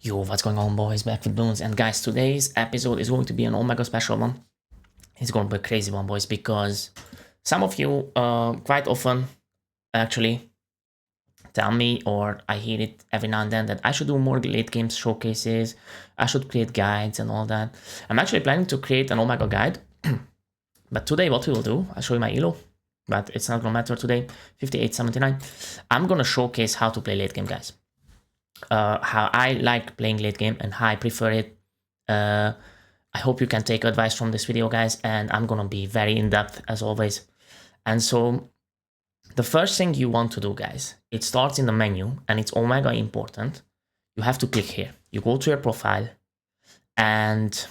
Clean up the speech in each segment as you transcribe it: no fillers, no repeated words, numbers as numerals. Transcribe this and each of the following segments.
Yo, what's going on, boys? Back with Bloons. And guys, today's episode is going to be an Omega special one. It's going to be a crazy one, boys, because some of you quite often actually tell me, or I hear it every now and then, that I should do more late game showcases, I should create guides and all that. I'm actually planning to create an Omega guide, but today what we will do, I'll show you my elo, but it's not going to matter today, 5879. I'm going to showcase how to play late game, guys. How I like playing late game and how I prefer it. I hope you can take advice from this video, guys, and I'm gonna be very in-depth as always. And so the first thing you want to do, guys, it starts in the menu and it's omega important. You have to click here. You go to your profile and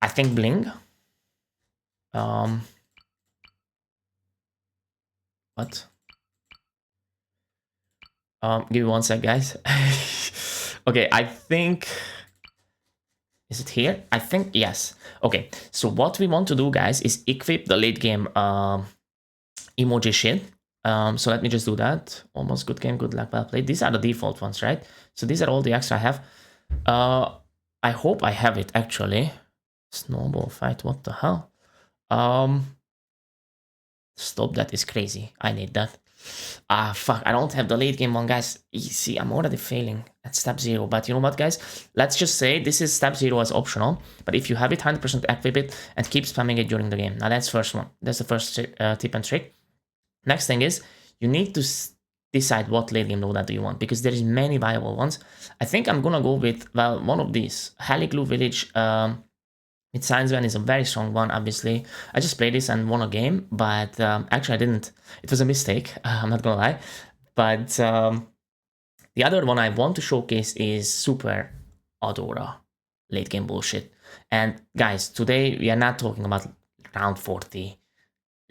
I think bling. What? Give me one sec, guys. Okay, I think... Is it here? I think, yes. Okay, so what we want to do, guys, is equip the late game emoji shit. So let me just do that. Almost good game, good luck, well played. These are the default ones, right? So these are all the extra I have. I hope I have it, actually. Snowball fight, what the hell? Stop, that is crazy. I need that. Ah, fuck, I don't have the late game one, guys. You see, I'm already failing at step 0. But you know what, guys? Let's just say this is step 0 as optional. But if you have it, 100% equip it and keep spamming it during the game. Now, that's first one. That's the first tip and trick. Next thing is, you need to decide what late game loadout do you want, because there is many viable ones. I think I'm gonna go with, well, one of these. Haliglu Village with Science Van is a very strong one, obviously. I just played this and won a game, but actually I didn't. It was a mistake, I'm not gonna lie. But the other one I want to showcase is Super Adora late game bullshit. And guys, today we are not talking about round 40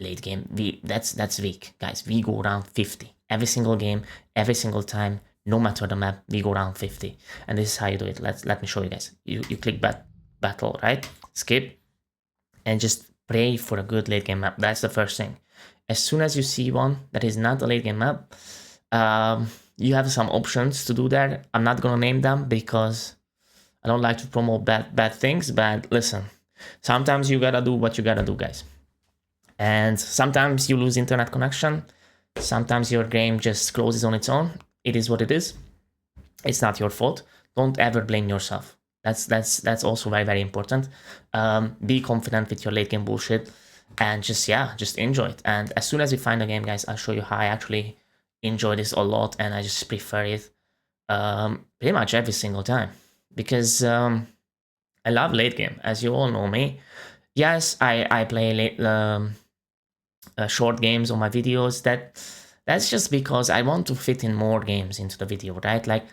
late game. That's weak, guys. We go round 50 every single game, every single time, no matter the map. We go round 50, and this is how you do it. Let me show you guys. You click battle, right? Skip, and just pray for a good late game map. That's the first thing. As soon as you see one that is not a late game map, you have some options to do that. I'm not gonna name them because I don't like to promote bad things, but listen, sometimes you gotta do what you gotta do, guys. And sometimes you lose internet connection. Sometimes your game just closes on its own. It is what it is. It's not your fault. Don't ever blame yourself. That's also very, very important. Be confident with your late game bullshit and just enjoy it. And as soon as we find a game, guys, I'll show you how I actually enjoy this a lot and I just prefer it pretty much every single time, because I love late game, as you all know me. Yes, I play late short games on my videos. That's just because I want to fit in more games into the video, right? Like,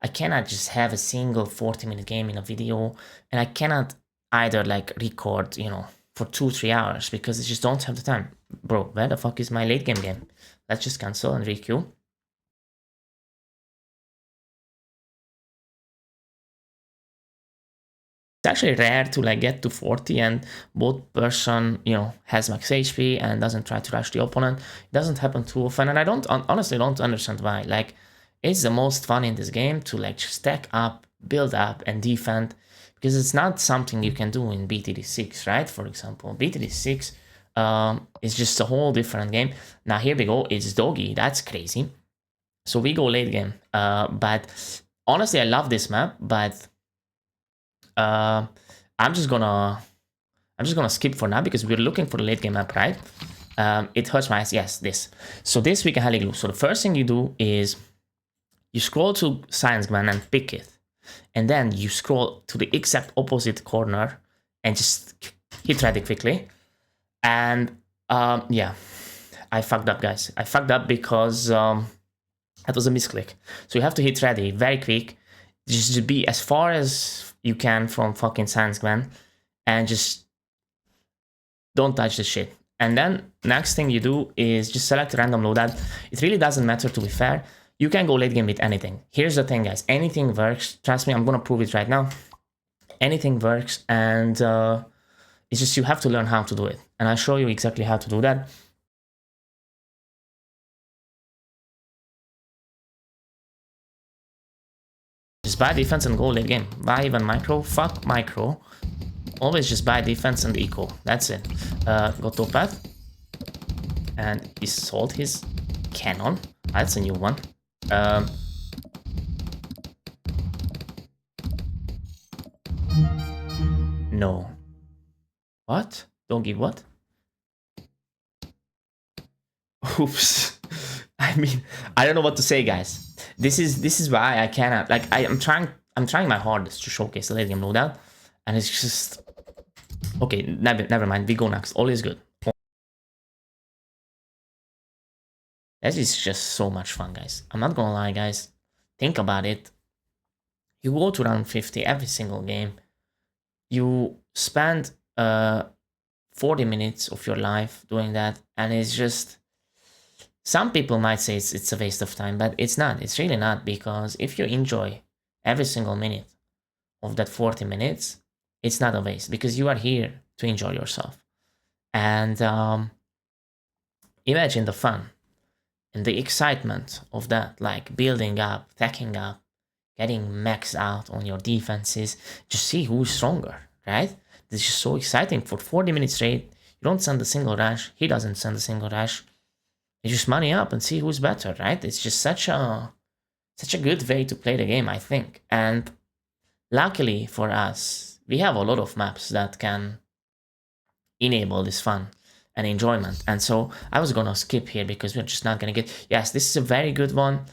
I cannot just have a single 40-minute game in a video, and I cannot either like record, you know, for 2-3 hours because I just don't have the time. Bro, where the fuck is my late game? Let's just cancel and requeue. It's actually rare to like get to 40 and both person, you know, has max HP and doesn't try to rush the opponent. It doesn't happen too often, and I honestly don't understand why. Like, it's the most fun in this game to like stack up, build up, and defend, because it's not something you can do in BTD6, right? For example, BTD6 is just a whole different game. Now here we go, it's doggy, that's crazy. So we go late game, but honestly, I love this map, but I'm just gonna skip for now because we're looking for the late game map, right? It hurts my eyes. Yes, this. So this we can Haliglu. So the first thing you do is you scroll to Science Gman and pick it, and then you scroll to the exact opposite corner and just hit ready quickly. And yeah, I fucked up, guys. I fucked up because that was a misclick. So you have to hit ready very quick. Just be as far as you can from fucking Science Gman and just don't touch the shit. And then next thing you do is just select random loadout. It really doesn't matter, to be fair. You can go late game with anything. Here's the thing, guys. Anything works. Trust me, I'm gonna prove it right now. Anything works, and it's just you have to learn how to do it. And I'll show you exactly how to do that. Just buy defense and go late game. Buy even micro. Fuck micro. Always just buy defense and eco. That's it. Go top path. And he sold his cannon. That's a new one. No. What? Don't give what? Oops. I mean, I don't know what to say, guys. This is why I cannot, like, I'm trying my hardest to showcase the late game loadout, and it's just okay. Never mind. We go next. All is good. This is just so much fun, guys. I'm not gonna lie, guys. Think about it. You go to round 50 every single game. You spend 40 minutes of your life doing that, and it's just, some people might say it's a waste of time, but it's not. It's really not, because if you enjoy every single minute of that 40 minutes, it's not a waste, because you are here to enjoy yourself. And imagine the fun and the excitement of that, like building up, tacking up, getting maxed out on your defenses, just see who's stronger, right? This is just so exciting. For 40 minutes straight, you don't send a single rush, he doesn't send a single rush. You just money up and see who's better, right? It's just such a good way to play the game, I think. And luckily for us, we have a lot of maps that can enable this fun and enjoyment. And so I was gonna skip here because we're just not gonna get, yes, this is a very good one.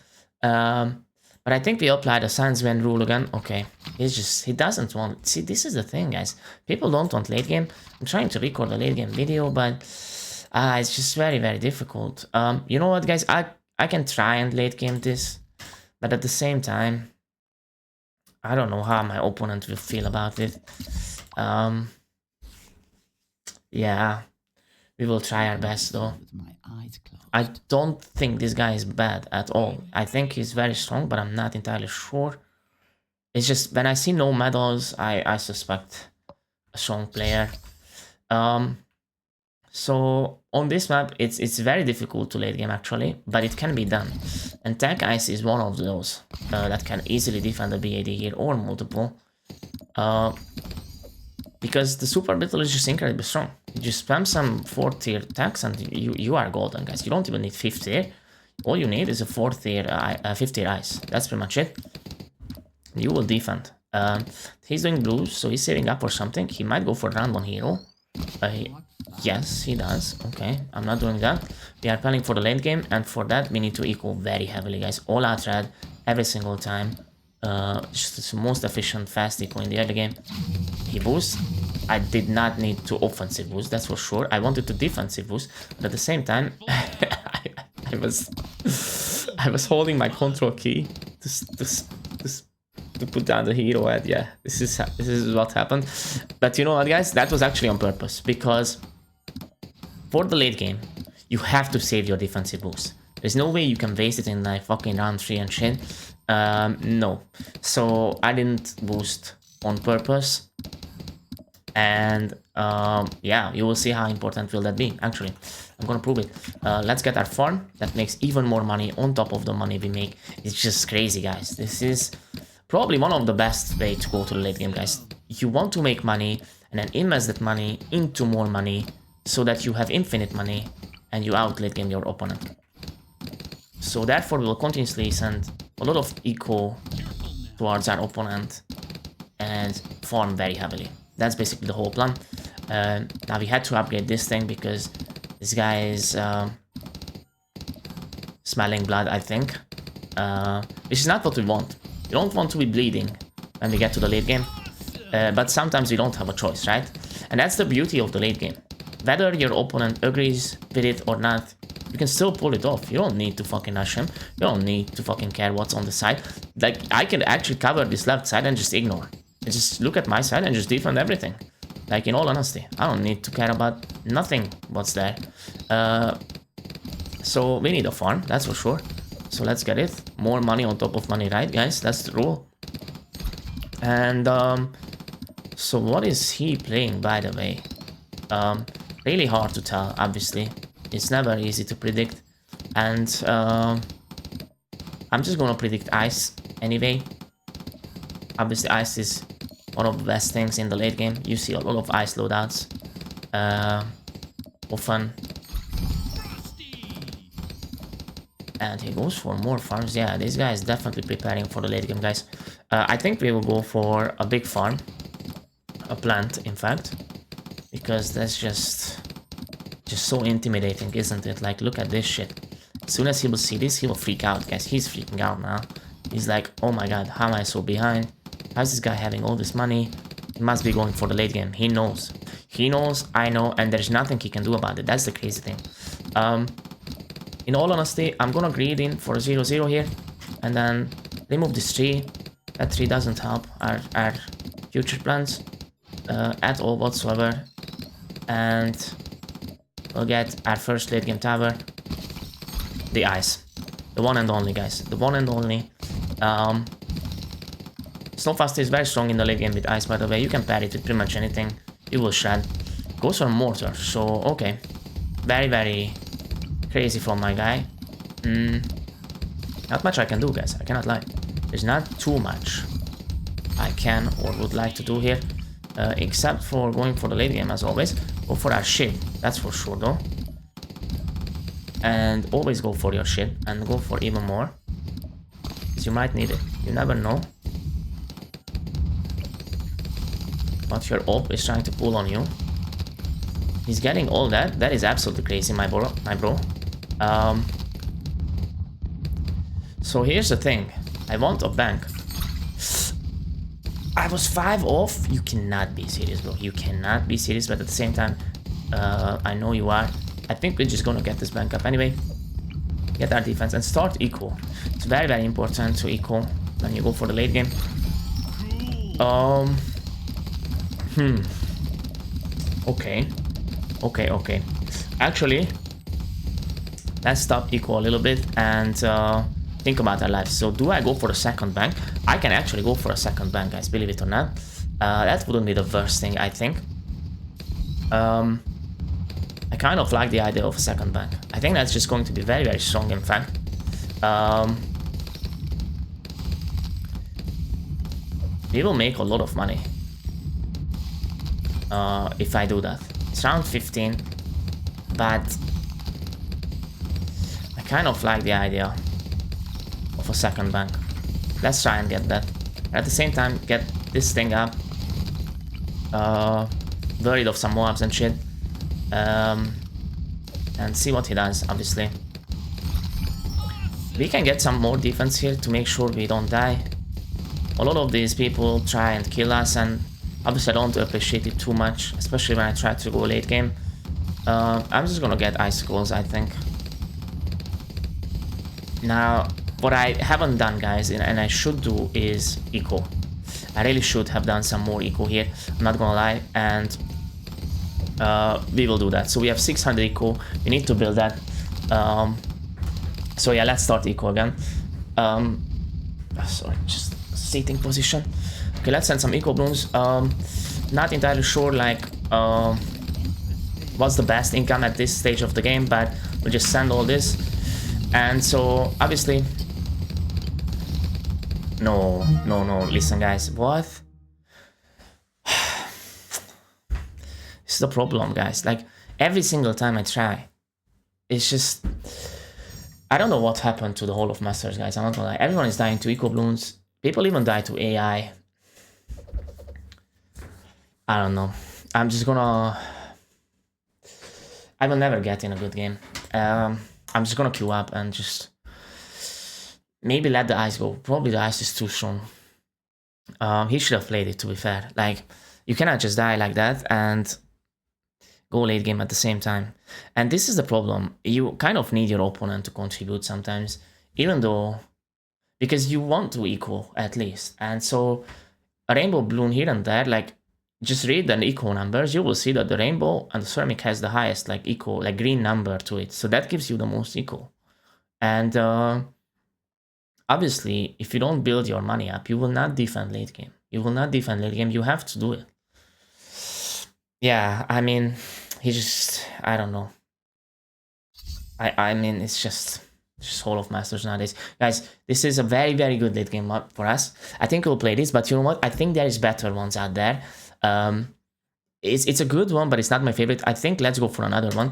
But I think we applied a Sans Wen rule again. Okay, he doesn't want, see, this is the thing, guys. People don't want late game. I'm trying to record a late game video, but it's just very, very difficult. You know what, guys? I can try and late game this, but at the same time, I don't know how my opponent will feel about it. Yeah, we will try our best though. I don't think this guy is bad at all. I think he's very strong, but I'm not entirely sure. It's just when I see no medals, I suspect a strong player. So on this map, it's very difficult to late game actually, but it can be done. And Tank Ice is one of those that can easily defend the BAD here or multiple. Because the super battle is just incredibly strong. You just spam some 4th tier attacks and you are golden, guys. You don't even need 5th tier. All you need is a 5th tier ice. That's pretty much it. You will defend. He's doing blues, so he's saving up for something. He might go for round 1 hero. Yes, he does. Okay, I'm not doing that. We are planning for the late game, and for that we need to eco very heavily, guys. All out red every single time. Just the most efficient fast eco in the early game. He boosts. I did not need to offensive boost, that's for sure. I wanted to defensive boost, but at the same time, I was holding my control key to put down the hero head. Yeah, this is what happened. But you know what, guys? That was actually on purpose, because for the late game, you have to save your defensive boost. There's no way you can waste it in like fucking round 3 and shit. No. So I didn't boost on purpose. And yeah, you will see how important will that be. Actually, I'm gonna prove it. Let's get our farm. That makes even more money on top of the money we make. It's just crazy, guys. This is probably one of the best way to go to the late game, guys. You want to make money and then invest that money into more money so that you have infinite money and you out late game your opponent. So therefore we will continuously send a lot of eco towards our opponent and farm very heavily. That's basically the whole plan. Now we had to upgrade this thing because this guy is smelling blood, I think. Which is not what we want. We don't want to be bleeding when we get to the late game. But sometimes we don't have a choice, right? And that's the beauty of the late game. Whether your opponent agrees with it or not, you can still pull it off. You don't need to fucking rush him. You don't need to fucking care what's on the side. Like, I can actually cover this left side and just ignore. And just look at my side and just defend everything. Like, in all honesty, I don't need to care about nothing what's there. So we need a farm, that's for sure. So let's get it. More money on top of money, right, guys? That's the rule. And so what is he playing, by the way? Really hard to tell, obviously. It's never easy to predict. And I'm just gonna predict ice anyway. Obviously, ice is one of the best things in the late game. You see a lot of ice loadouts. Often. And he goes for more farms. Yeah, this guy is definitely preparing for the late game, guys. I think we will go for a big farm. A plant, in fact. Because that's just so intimidating, isn't it? Like, look at this shit. As soon as he will see this, he will freak out, guys. He's freaking out now. He's like, oh my god, how am I so behind? How's this guy having all this money? He must be going for the late game. He knows. He knows, I know, and there's nothing he can do about it. That's the crazy thing. In all honesty, I'm gonna greed in for 0-0 here. And then remove this tree. That tree doesn't help our future plans at all whatsoever. And we'll get our first late game tower. The ice. The one and only, guys. The one and only. Snowfast is very strong in the late game with ice, by the way. You can pair it with pretty much anything. You will shred. Goes for mortar, so okay. Very, very crazy from my guy. Not much I can do, guys. I cannot lie. There's not too much I can or would like to do here. Except for going for the late game, as always. Go for our shit. That's for sure, though. And always go for your shit. And go for even more. Because you might need it. You never know what your op is trying to pull on you. He's getting all that. That is absolutely crazy, my bro. So here's the thing. I want a bank. I was 5 off. You cannot be serious, bro. You cannot be serious, but at the same time, I know you are. I think we're just gonna get this bank up anyway. Get our defense and start eco. It's very, very important to eco when you go for the late game. Okay. Actually, let's stop eco a little bit and think about our lives. So do I go for a second bank? I can actually go for a second bank, guys, believe it or not. That wouldn't be the worst thing, I think. I kind of like the idea of a second bank. I think that's just going to be very, very strong, in fact. We will make a lot of money if I do that. It's round 15, but I kind of like the idea of a second bank. Let's try and get that. At the same time, get this thing up. Worried of some mobs and shit. And see what he does, obviously. We can get some more defense here to make sure we don't die. A lot of these people try and kill us, and obviously I don't appreciate it too much, especially when I try to go late game. I'm just gonna get icicles, I think. Now, what I haven't done, guys, and I should do, is eco. I really should have done some more eco here, I'm not gonna lie, and we will do that. So we have 600 eco, we need to build that. So yeah, let's start eco again. Sorry, just sitting position. Okay, let's send some eco Bloons. Not entirely sure, like, what's the best income at this stage of the game, but we'll just send all this. And so, obviously... No, listen, guys, what? This is the problem, guys. Like, every single time I try, it's just... I don't know what happened to the whole of Masters, guys, I'm not gonna lie. Everyone is dying to eco Bloons. People even die to AI. I don't know. I'm just gonna... I will never get in a good game. I'm just gonna queue up and just... Maybe let the ice go. Probably the ice is too strong. He should have played it, to be fair. Like, you cannot just die like that and go late game at the same time. And this is the problem. You kind of need your opponent to contribute sometimes. Even though... Because you want to eco, at least. And so, a rainbow balloon here and there, like, just read the eco numbers, you will see that the rainbow and the ceramic has the highest, like, eco, like, green number to it. So that gives you the most eco. And, obviously, if you don't build your money up, you will not defend late game. You will not defend late game, you have to do it. Yeah, I mean, he just... I don't know. I mean, it's just... just Hall of Masters nowadays. Guys, this is a very, very good late game map for us. I think we'll play this, but you know what? I think there is better ones out there. It's a good one, but it's not my favorite. I think let's go for another one.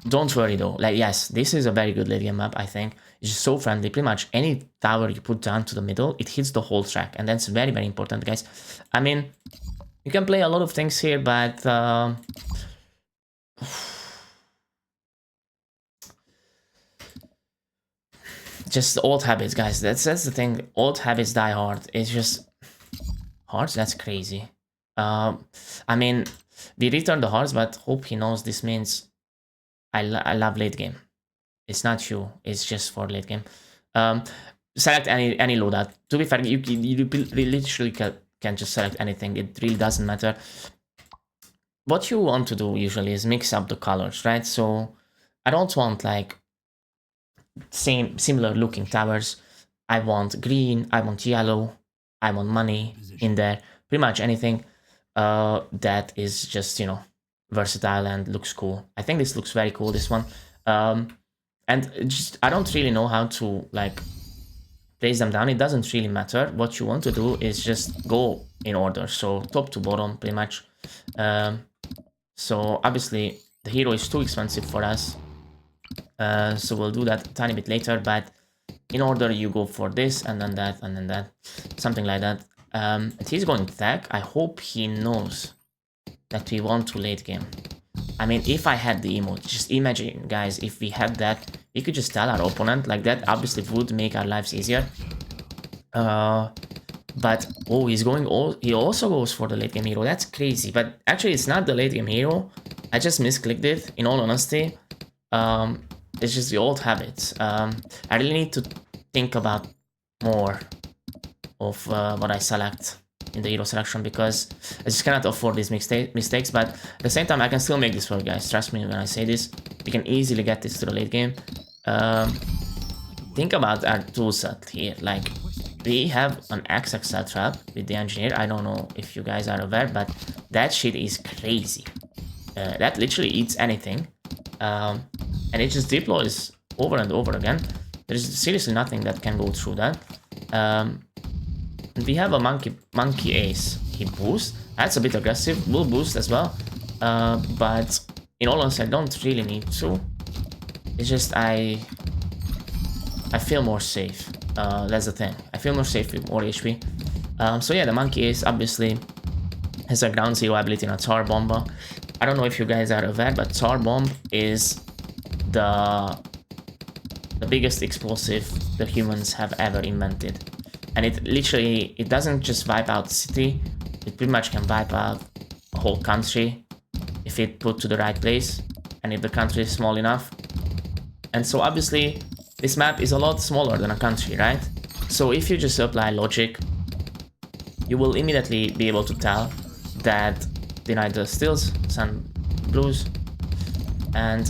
Don't worry though. Like, yes, this is a very good late game map, I think. It's just so friendly. Pretty much any tower you put down to the middle, it hits the whole track. And that's very, very important, guys. I mean, you can play a lot of things here, but... just old habits, guys. That's the thing. Old habits die hard. It's just... Hearts? That's crazy. I mean, we return the hearts, but hope he knows this means I love late game. It's not you. It's just for late game. Select any loadout. To be fair, you literally can just select anything. It really doesn't matter. What you want to do usually is mix up the colors, right? So I don't want like similar looking towers. I want green. I want yellow. I want money in there. Pretty much anything that is just, you know, versatile and looks cool. I think this looks very cool, this one. And just, I don't really know how to like place them down. It doesn't really matter. What you want to do is just go in order. So top to bottom, pretty much. So obviously the hero is too expensive for us. So we'll do that a tiny bit later, but in order you go for this and then that and then that, something like that. And he's going to attack. I hope he knows that we want to late game. I mean, if I had the emote, just imagine, guys, if we had that, we could just tell our opponent like that. Obviously would make our lives easier. But oh, he's going he also goes for the late game hero. That's crazy. But actually it's not the late game hero. I just misclicked it, in all honesty. It's just the old habits. I really need to think about more of what I select in the hero selection, because I just cannot afford these mistakes. But at the same time, I can still make this work, guys. Trust me when I say this. We can easily get this to the late game. Think about our toolset here. Like, we have an XXL trap with the engineer. I don't know if you guys are aware, but that shit is crazy. That literally eats anything. And it just deploys over and over again. There's seriously nothing that can go through that. We have a monkey ace. He boosts. That's a bit aggressive. Will boost as well. But in all honesty, I don't really need to. It's just I feel more safe. That's the thing. I feel more safe with more HP. So yeah, the monkey ace obviously has a ground zero ability and a Tsar Bomba. I don't know if you guys are aware, but Tsar Bomb is the biggest explosive the humans have ever invented. And it literally, it doesn't just wipe out the city, it pretty much can wipe out a whole country if it put to the right place and if the country is small enough. And so obviously this map is a lot smaller than a country, right? So if you just apply logic, you will immediately be able to tell that they neither steals some blues, and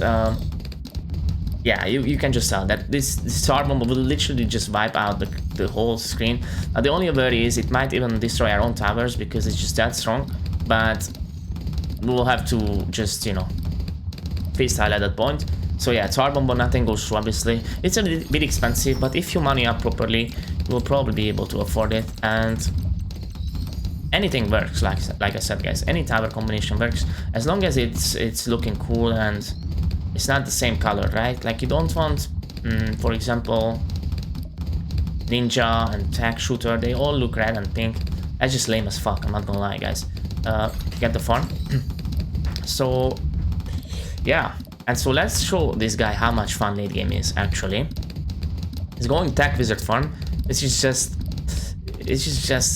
yeah, you can just tell that this Tsar Bomb will literally just wipe out the whole screen. The only worry is it might even destroy our own towers because it's just that strong, but we'll have to just, you know, freestyle at that point. So yeah, Tsar Bomb, nothing goes through, obviously. It's a bit expensive, but if you money up properly, you will probably be able to afford it. And anything works, like I said, guys. Any tower combination works as long as it's looking cool and it's not the same color, right? Like, you don't want, for example, Ninja and Tech Shooter, they all look red and pink. That's just lame as fuck, I'm not gonna lie, guys. Get the fun. So yeah, and so let's show this guy how much fun late game is actually. He's going Tech Wizard farm. It's just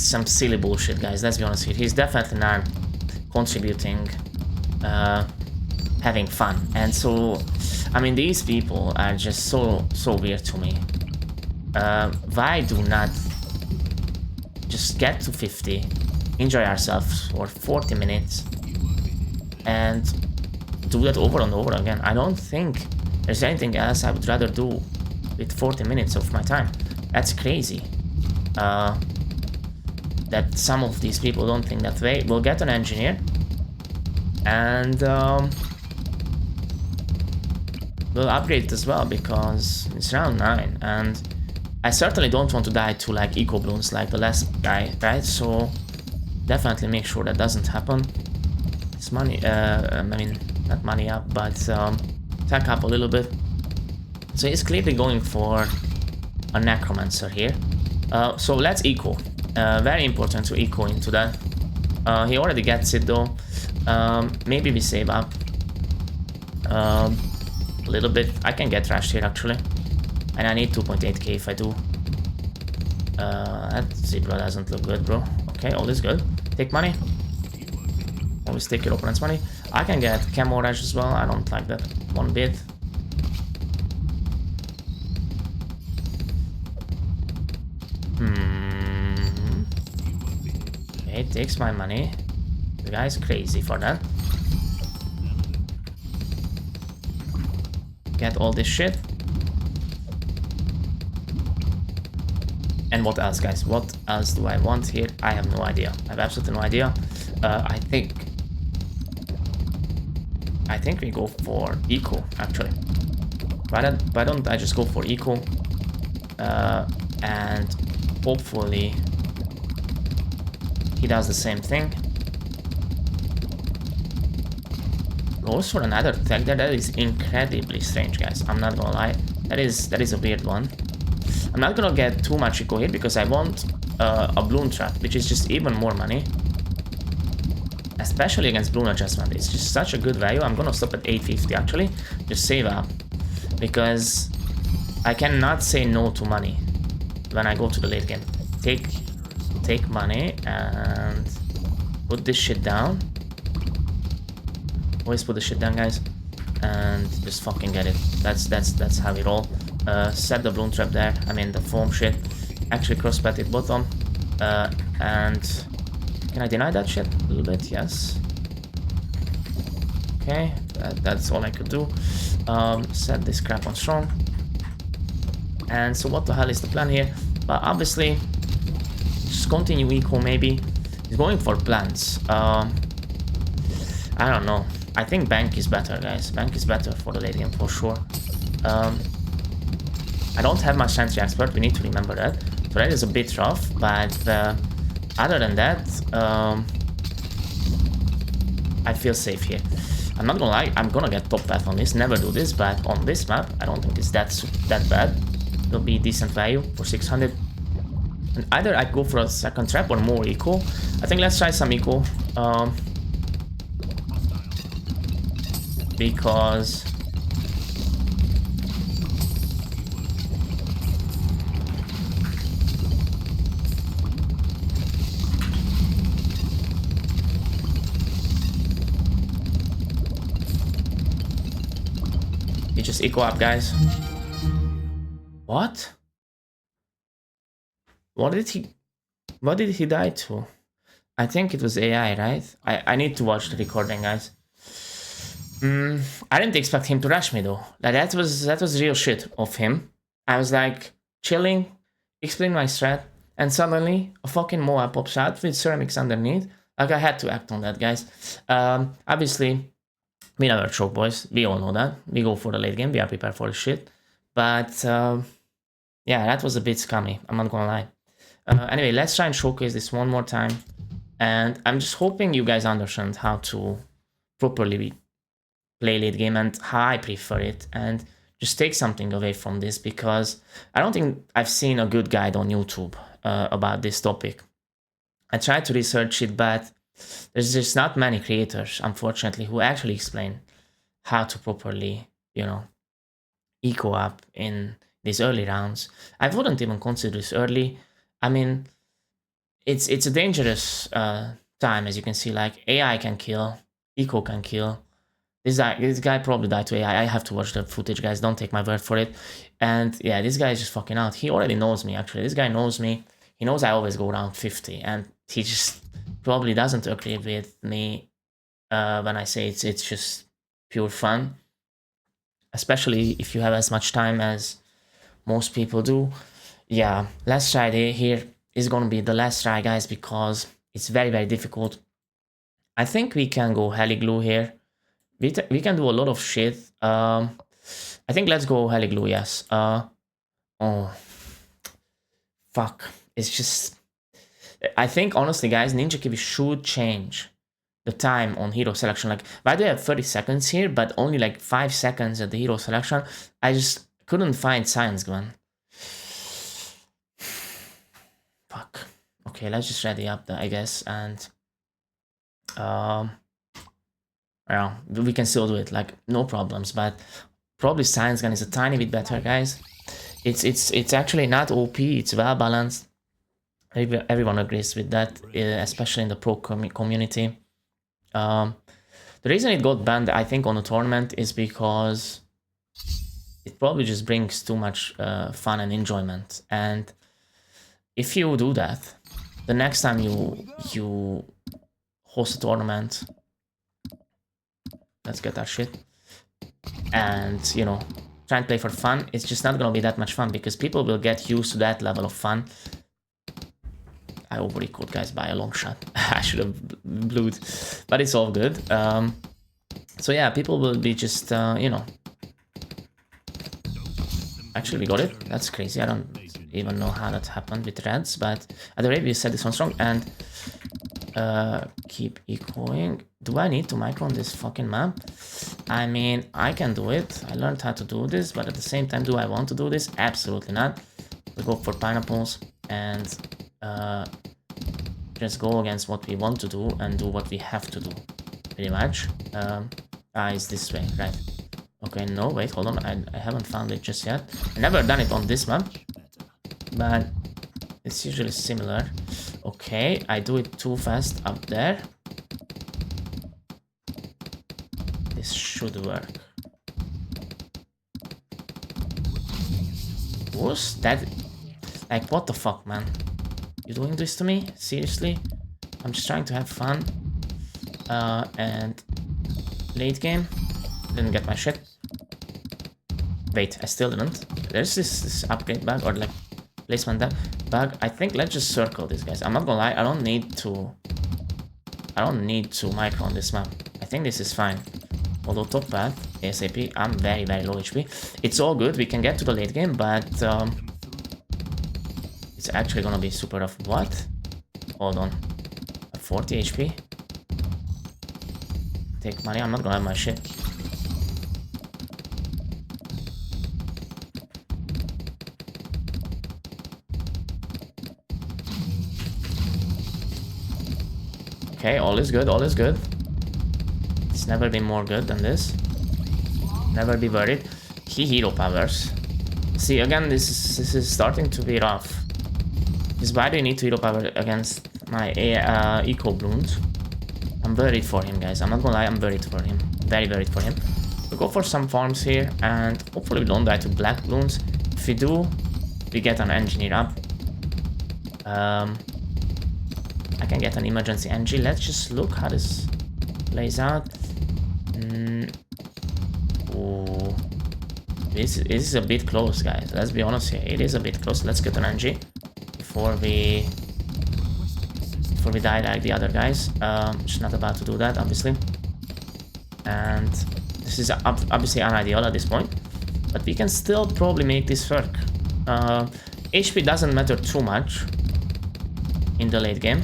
some silly bullshit, guys. Let's be honest here. He's definitely not contributing, having fun. And so, I mean, these people are just so weird to me. Why do not just get to 50, enjoy ourselves for 40 minutes, and do that over and over again? I don't think there's anything else I would rather do with 40 minutes of my time. That's crazy. That some of these people don't think that way. We'll get an engineer, and will upgrade it as well because it's round 9 and I certainly don't want to die to like eco Bloons like the last guy, right? So definitely make sure that doesn't happen. It's money, I mean, not money up, but attack up a little bit. So he's clearly going for a necromancer here. So let's eco. Very important to eco into that. He already gets it though. Maybe we save up a little bit. I can get trashed here actually. And I need 2.8k if I do. That zebra doesn't look good, bro. Okay, all is good. Take money. Always take your opponent's money. I can get camo rush as well. I don't like that one bit. Okay, takes my money. The guy's crazy for that. Get all this shit. And what else, guys? What else do I want here? I have no idea. I have absolutely no idea. I think we go for eco, actually. Why don't I just go for eco? And hopefully he does the same thing. Goes for another tech there. That is incredibly strange, guys. I'm not gonna lie. That is a weird one. I'm not gonna get too much eco here because I want a Bloon trap, which is just even more money. Especially against Bloon adjustment. It's just such a good value. I'm gonna stop at 850 actually. Just save up. Because I cannot say no to money when I go to the late game. Take money and put this shit down. Always put the shit down, guys. And just fucking get it. That's how we roll. Set the Bloon trap there. I mean the foam shit. Actually cross-pat it bottom. And can I deny that shit? A little bit, yes. Okay, that's all I could do. Set this crap on strong. And so what the hell is the plan here? But obviously, just continue eco maybe. He's going for plants. I don't know. I think bank is better, guys. Bank is better for the late game for sure. I don't have much sentry expert. We need to remember that. So that is a bit rough, but other than that, I feel safe here. I'm not gonna lie, I'm gonna get top path on this. Never do this, but on this map, I don't think it's that bad. It'll be decent value for 600. And either I go for a second trap or more eco. I think let's try some eco. Because you just eco up, guys. What? What did he die to? I think it was AI, right? I need to watch the recording, guys. I didn't expect him to rush me though. Like that was real shit of him. I was like chilling, explain my strat, and suddenly a fucking Moab pops out with ceramics underneath. Like I had to act on that, guys. Obviously, we never choke, boys. We all know that. We go for the late game. We are prepared for the shit. But yeah, that was a bit scummy. I'm not gonna lie. Anyway, let's try and showcase this one more time. And I'm just hoping you guys understand how to properly play late game and how I prefer it, and just take something away from this, because I don't think I've seen a good guide on YouTube about this topic. I tried to research it, but there's just not many creators, unfortunately, who actually explain how to properly, you know, eco up in these early rounds. I wouldn't even consider this early. I mean, it's a dangerous time, as you can see. Like AI can kill, eco can kill. This guy probably died to AI. I have to watch the footage, guys. Don't take my word for it. And yeah, this guy is just fucking out. He already knows me, actually. This guy knows me. He knows I always go around 50. And he just probably doesn't agree with me when I say it's just pure fun. Especially if you have as much time as most people do. Yeah, last try here is going to be the last try, guys, because it's very, very difficult. I think we can go heli glue here. We can do a lot of shit. I think let's go Heli Glue, yes. Oh, fuck. It's just... I think, honestly, guys, Ninja Kiwi should change the time on hero selection. Like, why do I have 30 seconds here, but only like 5 seconds at the hero selection? I just couldn't find Science Gun. Fuck. Okay, let's just ready up, I guess, and... yeah, we can still do it, like, no problems, but probably Science Gun is a tiny bit better, guys. It's actually not OP, it's well balanced. Everyone agrees with that, especially in the pro community. The reason it got banned, I think, on the tournament is because it probably just brings too much fun and enjoyment. And if you do that, the next time you host a tournament, let's get that shit, and, you know, try and play for fun, it's just not gonna be that much fun because people will get used to that level of fun. I overrecalled, guys, by a long shot. I should have blued, but it's all good. So yeah, people will be just, you know... Actually, we got it. That's crazy. I don't even know how that happened with Reds, but at the rate we set this one strong, and keep echoing. Do I need to micro on this fucking map? I mean, I can do it. I learned how to do this, but at the same time, do I want to do this? Absolutely not. We go for pineapples and just go against what we want to do and do what we have to do, pretty much. It's this way, right? Okay, no, wait, hold on. I haven't found it just yet. I never done it on this map, but it's usually similar. Okay, I do it too fast up there. This should work. What's that? Like, what the fuck, man? You doing this to me? Seriously? I'm just trying to have fun. And late game. Didn't get my shit. Wait, I still didn't. There's this upgrade bug, or like placement bug. I think let's just circle this, guys. I'm not gonna lie, I don't need to micro on this map. I think this is fine. Although top path, ASAP, I'm very, very low HP. It's all good, we can get to the late game, but it's actually gonna be super rough. What? Hold on. 40 HP? Take money, I'm not gonna have my shit. Okay, all is good, all is good. It's never been more good than this. Never be worried. He hero powers. See, again, this is starting to be rough. Because why do you need to hero power against my eco Bloons? I'm worried for him, guys. I'm not gonna lie, I'm worried for him. Very worried for him. We'll go for some farms here, and hopefully we don't die to black Bloons. If we do, we get an engineer up. I can get an emergency NG. Let's just look how this plays out. Oh, this is a bit close, guys. Let's be honest here. It is a bit close. Let's get an NG before we die like the other guys. Just not about to do that, obviously. And this is obviously unideal at this point, but we can still probably make this work. HP doesn't matter too much in the late game.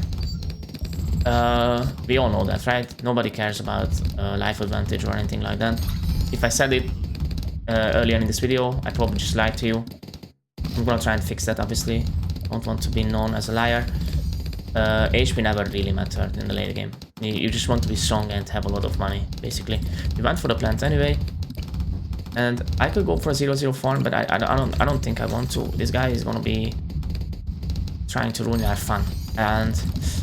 We all know that, right? Nobody cares about life advantage or anything like that. If I said it earlier in this video, I probably just lied to you. I'm gonna try and fix that, obviously. Don't want to be known as a liar. HP never really mattered in the late game. You just want to be strong and have a lot of money, basically. We went for the plant anyway, and I could go for a 0-0 farm, but I don't think I want to. This guy is gonna be trying to ruin our fun, and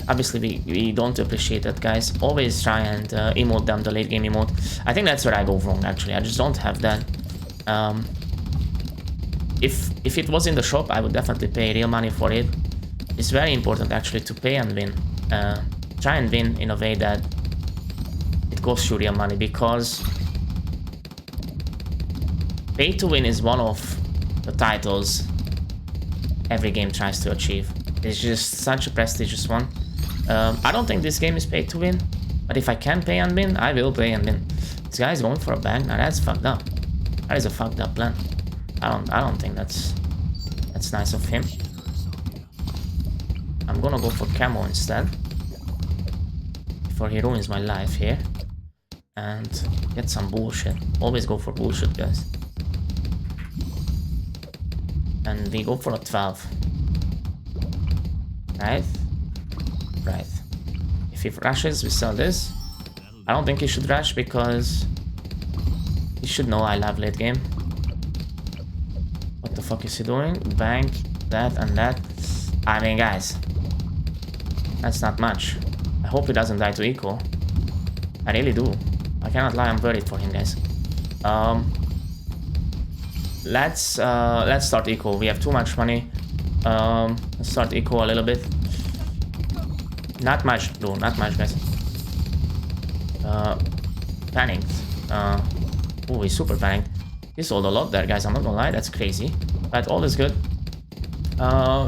obviously we don't appreciate that, guys. Always try and emote them, the late game emote. I think that's where I go wrong, actually. I just don't have that. If it was in the shop, I would definitely pay real money for it. It's very important, actually, to pay and win. Try and win in a way that it costs you real money, because pay to win is one of the titles every game tries to achieve. It's just such a prestigious one. I don't think this game is pay to win, but if I can pay and win, I will pay and win. This guy is going for a bang. Now that's fucked up. That is a fucked up plan. I don't think that's nice of him. I'm gonna go for camo instead. Before he ruins my life here. And get some bullshit. Always go for bullshit, guys. And we go for a 12. Right? Right. If he rushes, we sell this. I don't think he should rush because he should know I love late game. What the fuck is he doing? Bank, that and that. I mean, guys, that's not much. I hope he doesn't die to eco. I really do. I cannot lie, I'm worried for him, guys. Let's start eco. We have too much money. Let's start eco a little bit. Not much, though. Not much, guys. Panicked. Oh, he's super panicked. He sold a lot there, guys. I'm not gonna lie, that's crazy. But all is good.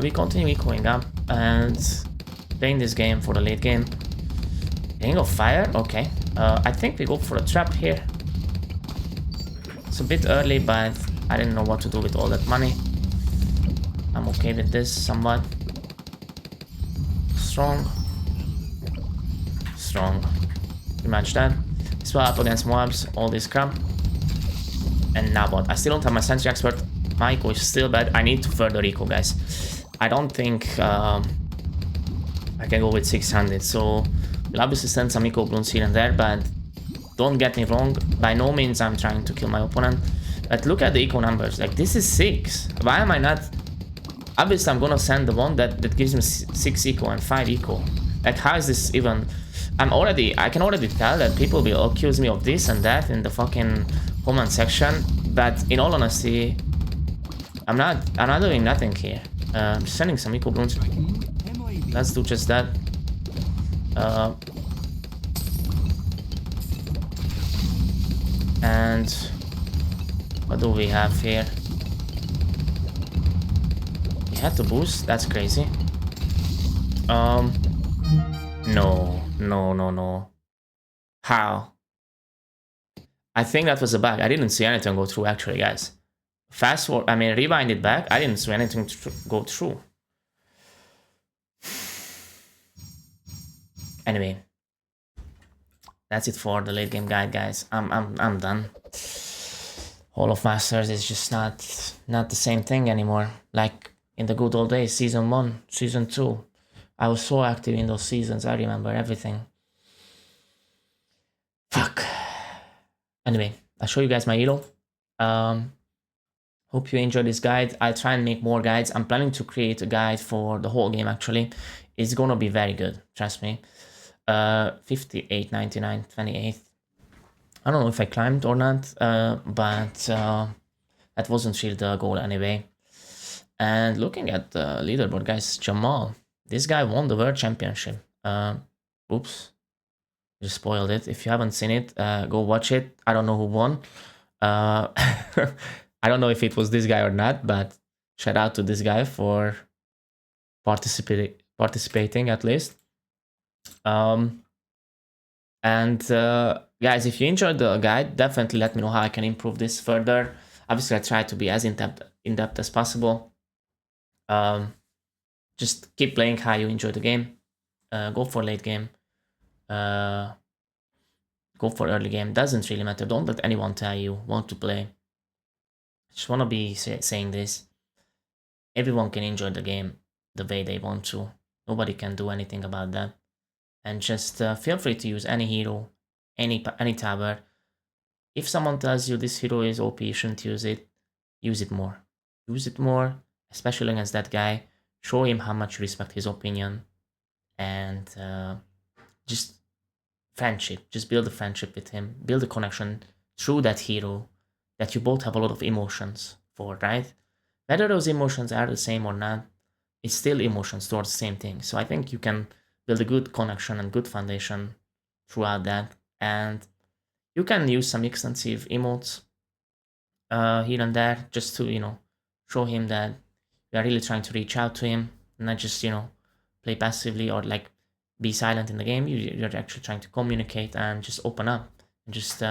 We continue ecoing up and playing this game for the late game. Ring of Fire, okay. I think we go for a trap here. It's a bit early, but I didn't know what to do with all that money. I'm okay with this somewhat. Strong. Strong. Pretty much that. Swap against mobs, all this crap. And now what? I still don't have my Sentry Expert. My eco is still bad. I need to further eco, guys. I don't think I can go with 600, so we'll obviously send some eco Bloons here and there, but don't get me wrong, by no means I'm trying to kill my opponent. But look at the eco numbers, like this is 6. Why am I not? Obviously I'm gonna send the one that gives me 6 eco and 5 eco. Like how is this even? I can already tell that people will accuse me of this and that in the fucking comment section, but in all honesty, I'm not doing nothing here. I'm just sending some eco Bloons. Let's do just that. And what do we have here? We had to boost. That's crazy. No. How? I think that was a bug. I didn't see anything go through actually, guys. Fast forward, I mean, rewind it back. I didn't see anything go through. Anyway, that's it for the late game guide, guys. I'm done. Hall of Masters is just not the same thing anymore. Like in the good old days, season 1, season 2. I was so active in those seasons. I remember everything. Fuck. Anyway, I'll show you guys my hero. Hope you enjoyed this guide. I'll try and make more guides. I'm planning to create a guide for the whole game actually. It's gonna be very good, trust me. 58, 99, 28. I don't know if I climbed or not, but that wasn't really the goal anyway. And looking at the leaderboard, guys, Jamal. This guy won the World Championship. Oops. Just spoiled it. If you haven't seen it, go watch it. I don't know who won. I don't know if it was this guy or not, but shout out to this guy for participating at least. And guys, if you enjoyed the guide, definitely let me know how I can improve this further. Obviously, I try to be as in-depth as possible. Just keep playing how you enjoy the game. Go for late game. Go for early game. Doesn't really matter. Don't let anyone tell you what to play. I just want to be saying this. Everyone can enjoy the game the way they want to. Nobody can do anything about that. And just feel free to use any hero, any tower. If someone tells you this hero is OP, you shouldn't use it. Use it more. Use it more, especially against that guy. Show him how much you respect his opinion. And just friendship. Just build a friendship with him. Build a connection through that hero that you both have a lot of emotions for, right? Whether those emotions are the same or not, it's still emotions towards the same thing. So I think you can build a good connection and good foundation throughout that. And you can use some extensive emotes here and there just to, show him that you are really trying to reach out to him, not just, play passively or like be silent in the game. You're actually trying to communicate and just open up and just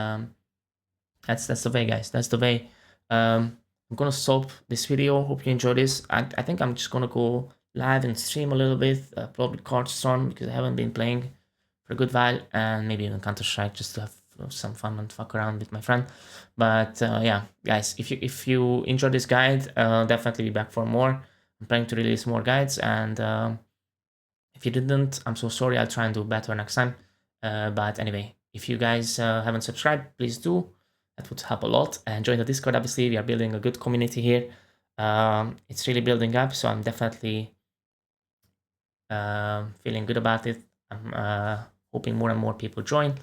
that's the way, guys. That's the way I'm gonna stop this video. Hope you enjoyed this. I think I'm just gonna go live and stream a little bit, probably Storm, because I haven't been playing for a good while, and maybe even Counter-Strike just to have some fun and fuck around with my friend. But yeah, guys, if you enjoyed this guide, definitely be back for more. I'm planning to release more guides, and if you didn't, I'm so sorry. I'll try and do better next time. But anyway, if you guys haven't subscribed, please do. That would help a lot. And join the Discord, obviously. We are building a good community here. It's really building up, so I'm definitely feeling good about it. I'm hoping more and more people join.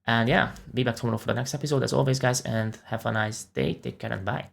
And yeah, be back tomorrow for the next episode as always, guys, and have a nice day. Take care and bye.